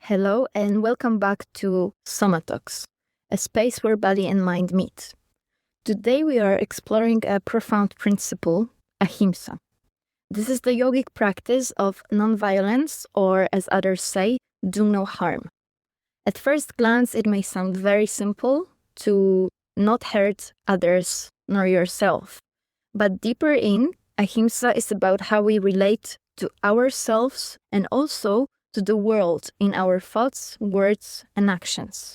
Hello and welcome back to Somatalks, a space where body and mind meet. Today we are exploring a profound principle, Ahimsa. This is the yogic practice of non-violence, or as others say, do no harm. At first glance, it may sound very simple to not hurt others nor yourself. But deeper in, Ahimsa is about how we relate to ourselves and also to the world in our thoughts, words, and actions.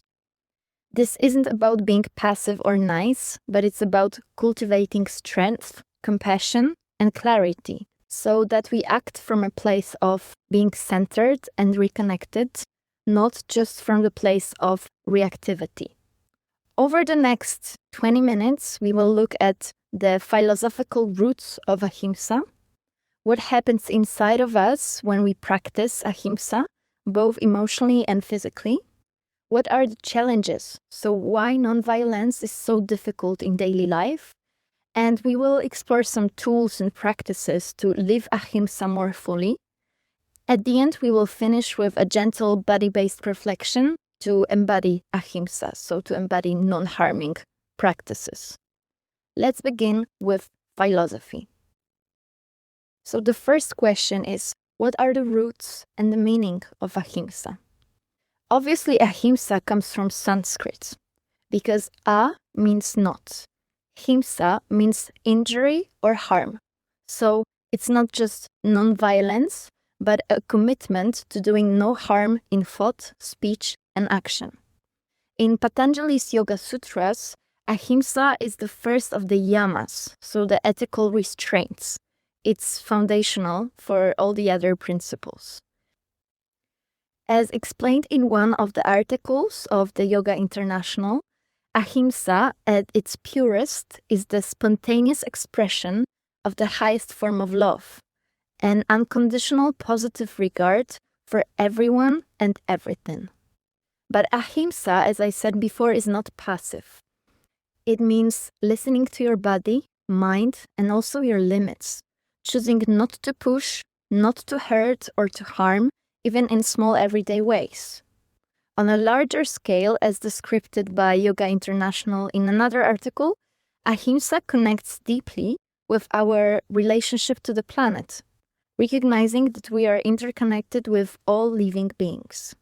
This isn't about being passive or nice, but it's about cultivating strength, compassion, and clarity so that we act from a place of being centered and reconnected, not just from the place of reactivity. Over the next 20 minutes, we will look at the philosophical roots of Ahimsa, what happens inside of us when we practice Ahimsa, both emotionally and physically. What are the challenges? So why nonviolence is so difficult in daily life? And we will explore some tools and practices to live Ahimsa more fully. At the end, we will finish with a gentle body-based reflection to embody Ahimsa, so to embody non-harming practices. Let's begin with philosophy. So the first question is, what are the roots and the meaning of Ahimsa? Obviously, Ahimsa comes from Sanskrit, because A means not. Himsa means injury or harm. So it's not just non-violence, but a commitment to doing no harm in thought, speech, and action. In Patanjali's Yoga Sutras, Ahimsa is the first of the yamas, so the ethical restraints. It's foundational for all the other principles. As explained in one of the articles of the Yoga International, Ahimsa at its purest is the spontaneous expression of the highest form of love, an unconditional positive regard for everyone and everything. But Ahimsa, as I said before, is not passive. It means listening to your body, mind, and also your limits. Choosing not to push, not to hurt or to harm, even in small everyday ways. On a larger scale, as described by Yoga International in another article, Ahimsa connects deeply with our relationship to the planet, recognizing that we are interconnected with all living beings.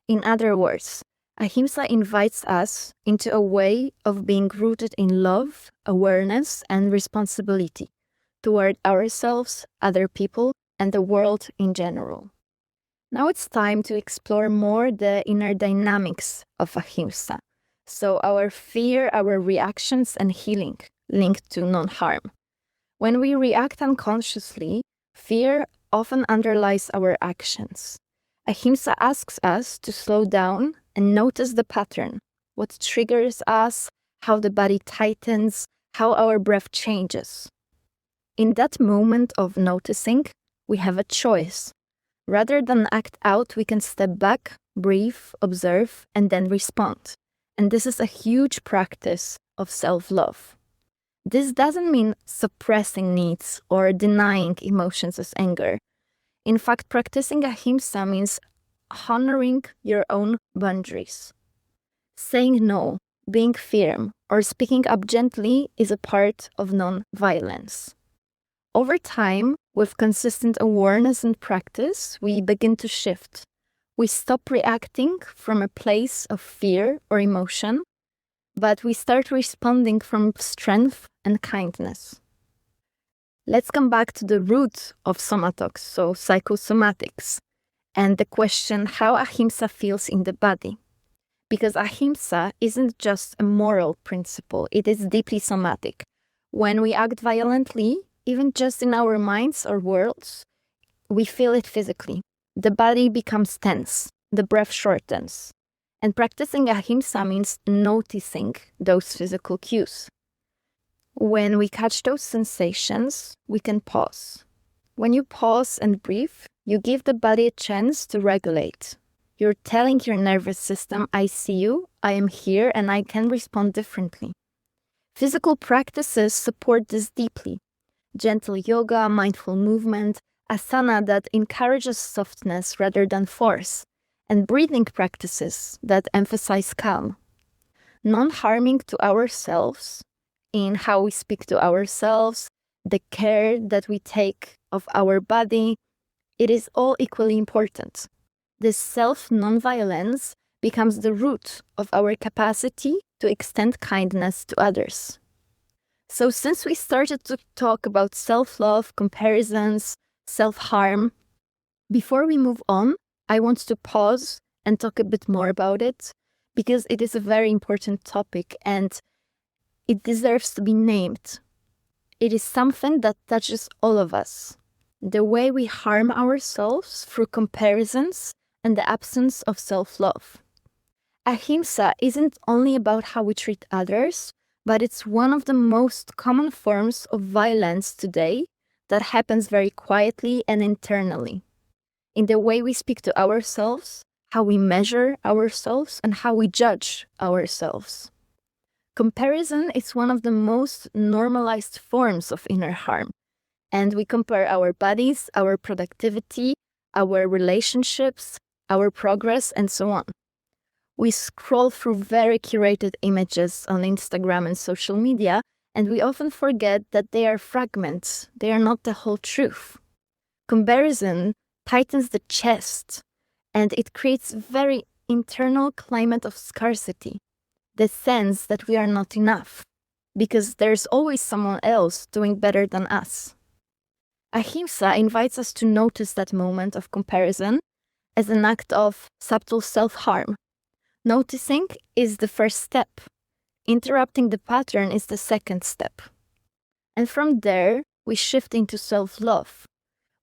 In other words, Ahimsa invites us into a way of being rooted in love, awareness, and responsibility toward ourselves, other people, and the world in general. Now it's time to explore more the inner dynamics of Ahimsa, so our fear, our reactions, and healing linked to non-harm. When we react unconsciously, fear often underlies our actions. Ahimsa asks us to slow down and notice the pattern, what triggers us, how the body tightens, how our breath changes. In that moment of noticing, we have a choice. Rather than act out, we can step back, breathe, observe, and then respond. And this is a huge practice of self-love. This doesn't mean suppressing needs or denying emotions as anger. In fact, practicing Ahimsa means honoring your own boundaries. Saying no, being firm, or speaking up gently is a part of non-violence. Over time, with consistent awareness and practice, we begin to shift. We stop reacting from a place of fear or emotion, but we start responding from strength and kindness. Let's come back to the root of somatocs, so psychosomatics, and the question how Ahimsa feels in the body. Because Ahimsa isn't just a moral principle, it is deeply somatic. When we act violently, even just in our minds or worlds, we feel it physically. The body becomes tense, the breath shortens. And practicing Ahimsa means noticing those physical cues. When we catch those sensations, we can pause. When you pause and breathe, you give the body a chance to regulate. You're telling your nervous system, I see you, I am here, and I can respond differently. Physical practices support this deeply. Gentle yoga, mindful movement, asana that encourages softness rather than force, and breathing practices that emphasize calm. Non-harming to ourselves in how we speak to ourselves, the care that we take of our body, it is all equally important. This self-non-violence becomes the root of our capacity to extend kindness to others. So since we started to talk about self-love, comparisons, self-harm, before we move on, I want to pause and talk a bit more about it because it is a very important topic and it deserves to be named. It is something that touches all of us. The way we harm ourselves through comparisons and the absence of self-love. Ahimsa isn't only about how we treat others, but it's one of the most common forms of violence today that happens very quietly and internally. In the way we speak to ourselves, how we measure ourselves, and how we judge ourselves. Comparison is one of the most normalized forms of inner harm, and we compare our bodies, our productivity, our relationships, our progress, and so on. We scroll through very curated images on Instagram and social media, and we often forget that they are fragments. They are not the whole truth. Comparison tightens the chest, and it creates a very internal climate of scarcity, the sense that we are not enough, because there's always someone else doing better than us. Ahimsa invites us to notice that moment of comparison as an act of subtle self-harm. Noticing is the first step. Interrupting the pattern is the second step. And from there, we shift into self-love,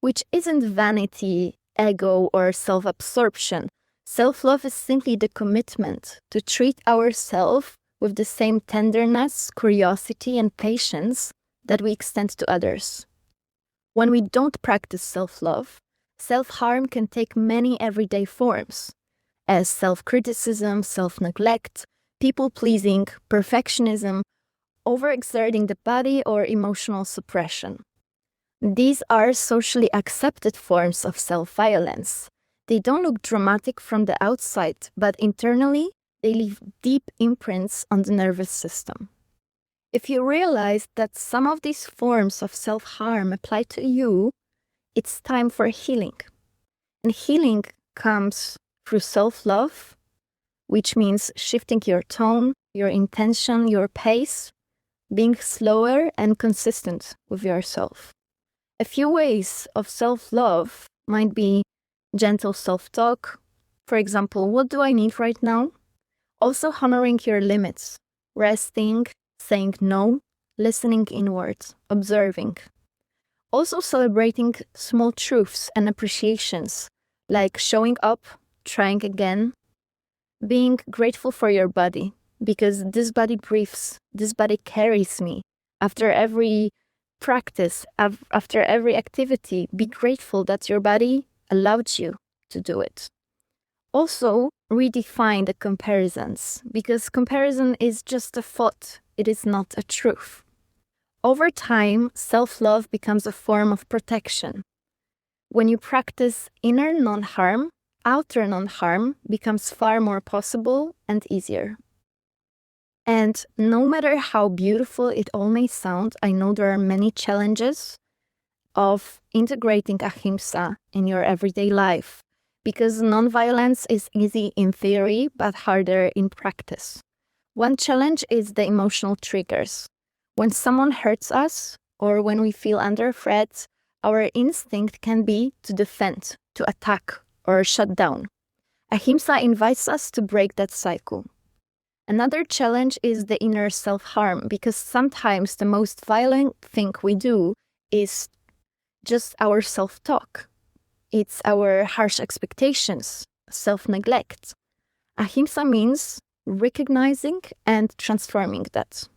which isn't vanity, ego, or self-absorption. Self-love is simply the commitment to treat ourselves with the same tenderness, curiosity, and patience that we extend to others. When we don't practice self-love, self-harm can take many everyday forms, as self-criticism, self-neglect, people-pleasing, perfectionism, overexerting the body, or emotional suppression. These are socially accepted forms of self-violence. They don't look dramatic from the outside, but internally, they leave deep imprints on the nervous system. If you realize that some of these forms of self-harm apply to you, it's time for healing. And healing comes through self-love, which means shifting your tone, your intention, your pace, being slower and consistent with yourself. A few ways of self-love might be gentle self-talk. For example, what do I need right now? Also honoring your limits, resting, saying no, listening inwards, observing. Also celebrating small truths and appreciations, like showing up, trying again, being grateful for your body, because this body breathes, this body carries me. After every practice, after every activity, be grateful that your body allowed you to do it. Also, redefine the comparisons, because comparison is just a thought, it is not a truth. Over time, self-love becomes a form of protection. When you practice inner non-harm, outer non-harm becomes far more possible and easier. And no matter how beautiful it all may sound, I know there are many challenges of integrating ahimsa in your everyday life, because non-violence is easy in theory, but harder in practice. One challenge is the emotional triggers. When someone hurts us, or when we feel under threat, our instinct can be to defend, to attack, or shut down. Ahimsa invites us to break that cycle. Another challenge is the inner self-harm, because sometimes the most violent thing we do is just our self-talk. It's our harsh expectations, self-neglect. Ahimsa means recognizing and transforming that.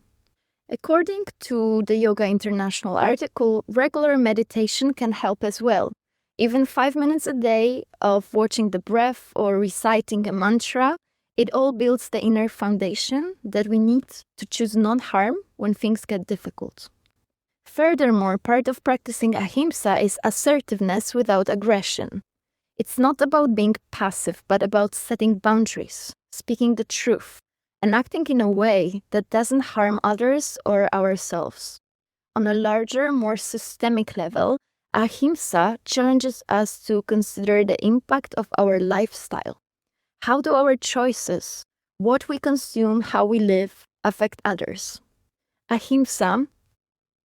According to the Yoga International article, regular meditation can help as well. Even 5 minutes a day of watching the breath or reciting a mantra, it all builds the inner foundation that we need to choose non-harm when things get difficult. Furthermore, part of practicing ahimsa is assertiveness without aggression. It's not about being passive, but about setting boundaries, speaking the truth, and acting in a way that doesn't harm others or ourselves. On a larger, more systemic level, Ahimsa challenges us to consider the impact of our lifestyle. How do our choices, what we consume, how we live, affect others? Ahimsa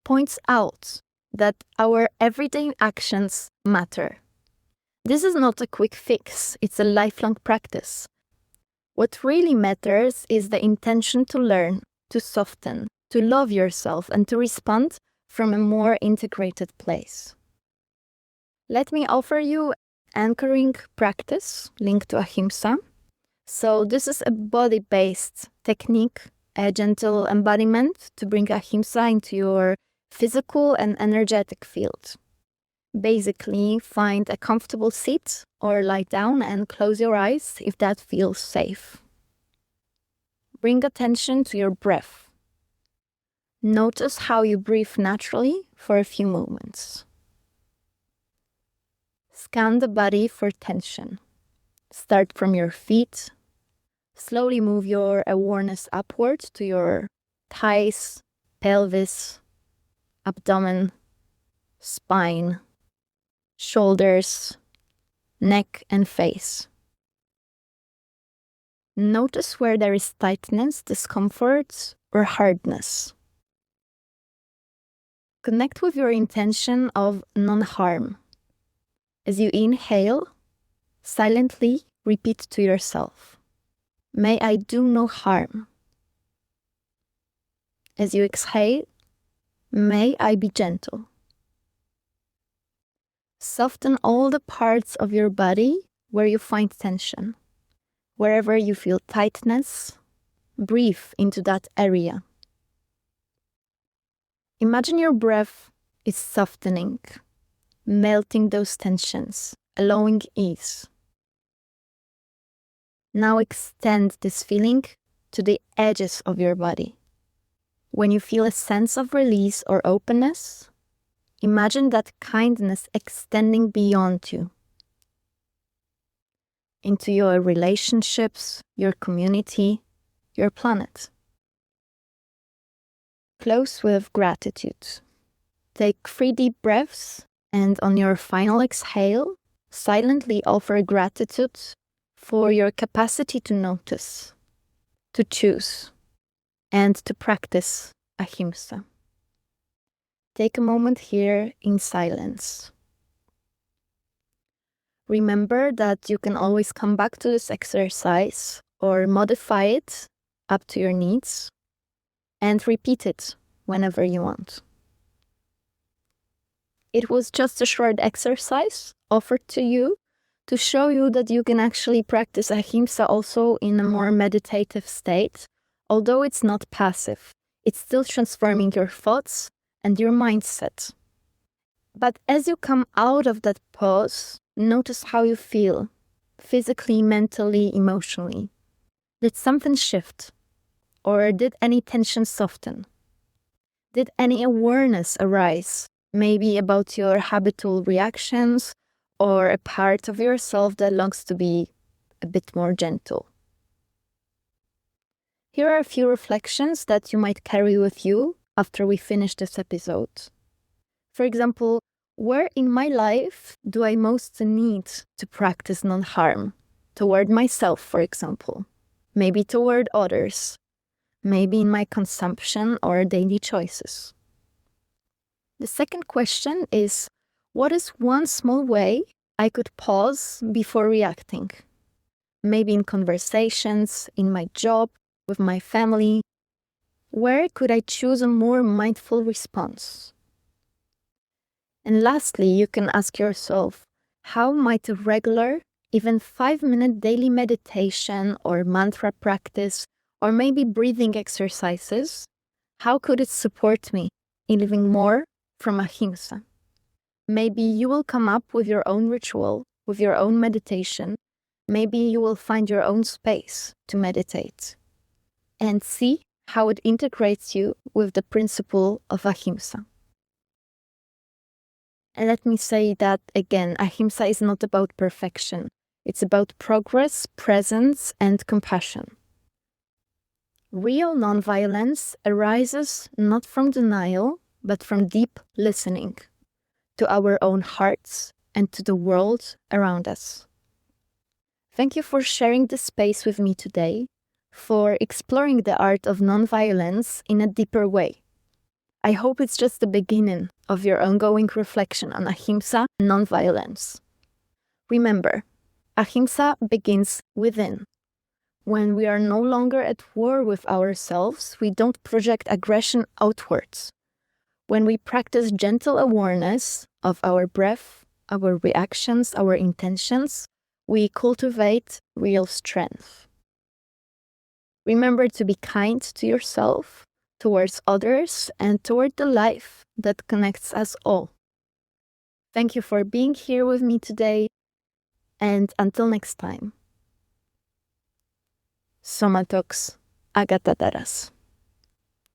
points out that our everyday actions matter. This is not a quick fix, it's a lifelong practice. What really matters is the intention to learn, to soften, to love yourself, and to respond from a more integrated place. Let me offer you anchoring practice linked to Ahimsa. So this is a body-based technique, a gentle embodiment to bring Ahimsa into your physical and energetic field. Basically, find a comfortable seat or lie down and close your eyes if that feels safe. Bring attention to your breath. Notice how you breathe naturally for a few moments. Scan the body for tension. Start from your feet. Slowly move your awareness upwards to your thighs, pelvis, abdomen, spine, shoulders, neck, and face. Notice where there is tightness, discomfort, or hardness. Connect with your intention of non-harm. As you inhale, silently repeat to yourself, "May I do no harm." As you exhale, "May I be gentle." Soften all the parts of your body where you find tension. Wherever you feel tightness, breathe into that area. Imagine your breath is softening, melting those tensions, allowing ease. Now extend this feeling to the edges of your body. When you feel a sense of release or openness, imagine that kindness extending beyond you, into your relationships, your community, your planet. Close with gratitude. Take 3 deep breaths, and on your final exhale, silently offer gratitude for your capacity to notice, to choose, and to practice Ahimsa. Take a moment here in silence. Remember that you can always come back to this exercise or modify it up to your needs and repeat it whenever you want. It was just a short exercise offered to you to show you that you can actually practice Ahimsa also in a more meditative state. Although it's not passive, it's still transforming your thoughts and your mindset. But as you come out of that pause, notice how you feel, physically, mentally, emotionally. Did something shift? Or did any tension soften? Did any awareness arise? Maybe about your habitual reactions or a part of yourself that longs to be a bit more gentle. Here are a few reflections that you might carry with you after we finish this episode. For example, where in my life do I most need to practice non-harm? Toward myself, for example. Maybe toward others. Maybe in my consumption or daily choices. The second question is, what is one small way I could pause before reacting? Maybe in conversations, in my job, with my family. Where could I choose a more mindful response? And lastly, you can ask yourself, how might a regular, even 5-minute daily meditation or mantra practice, or maybe breathing exercises, how could it support me in living more from Ahimsa? Maybe you will come up with your own ritual, with your own meditation. Maybe you will find your own space to meditate and see how it integrates you with the principle of Ahimsa. And let me say that again, Ahimsa is not about perfection. It's about progress, presence, and compassion. Real nonviolence arises not from denial, but from deep listening to our own hearts and to the world around us. Thank you for sharing this space with me today, for exploring the art of nonviolence in a deeper way. I hope it's just the beginning of your ongoing reflection on Ahimsa and nonviolence. Remember, Ahimsa begins within. When we are no longer at war with ourselves, we don't project aggression outwards. When we practice gentle awareness of our breath, our reactions, our intentions, we cultivate real strength. Remember to be kind to yourself, towards others, and toward the life that connects us all. Thank you for being here with me today, and until next time. Somatox Agata Daras.